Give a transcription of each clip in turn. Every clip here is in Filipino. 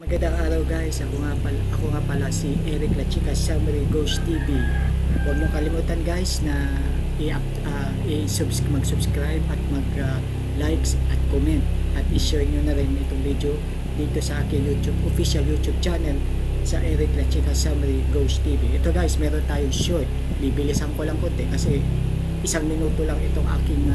Magandang araw guys, ako nga pala si Eric La Chica Summary Ghost TV. Huwag niyo kalimutan guys na mag-subscribe at mag-likes at comment at i-share niyo na rin itong video dito sa aking official YouTube channel sa Eric La Chica Summary Ghost TV. Ito guys, meron tayong short. Bibilisan ko lang konti kasi 1 minuto lang itong aking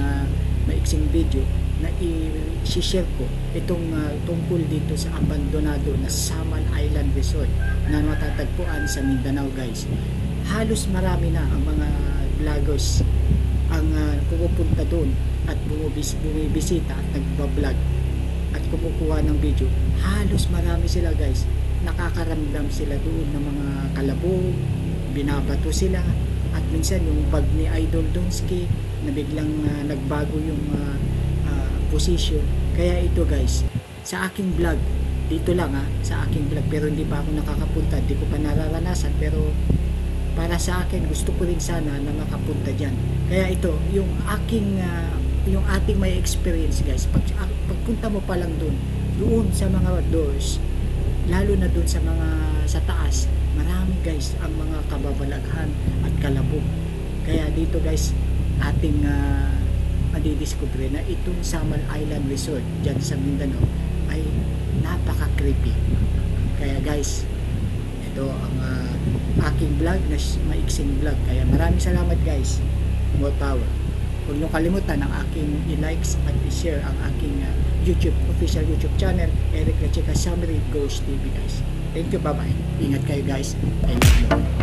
maiksing video na i-share ko itong tungkol dito sa abandonado na Samal Island Resort na matatagpuan sa Mindanao guys. Halos marami na ang mga vloggers ang pupunta doon at bumibisita at nagbablog at kumukuha ng video. Halos marami sila guys. Nakakaramdam sila doon ng mga kalabog, binabato sila, at minsan yung bag ni Idol Donsky na biglang nagbago yung position. Kaya ito guys, sa aking vlog, dito lang sa aking vlog, pero hindi pa ako nakakapunta, hindi ko pa nararanasan, pero para sa akin gusto ko rin sana na makapunta dyan. Kaya ito, yung ating may experience guys, pagpunta mo pa lang doon sa mga doors, lalo na doon sa taas, marami guys ang mga kababalaghan at kalabog. Kaya dito guys, ating madidiscover na itong Samal Island Resort dyan sa Mindanao ay napaka-creepy. Kaya guys, ito ang aking vlog na maiksing vlog. Kaya maraming salamat guys. More power. Huwag nyo kalimutan ang aking i-likes at i-share ang aking official YouTube channel, Eric La Chica Summary Ghost TV guys. Thank you, bye bye. Ingat kayo guys. I love you.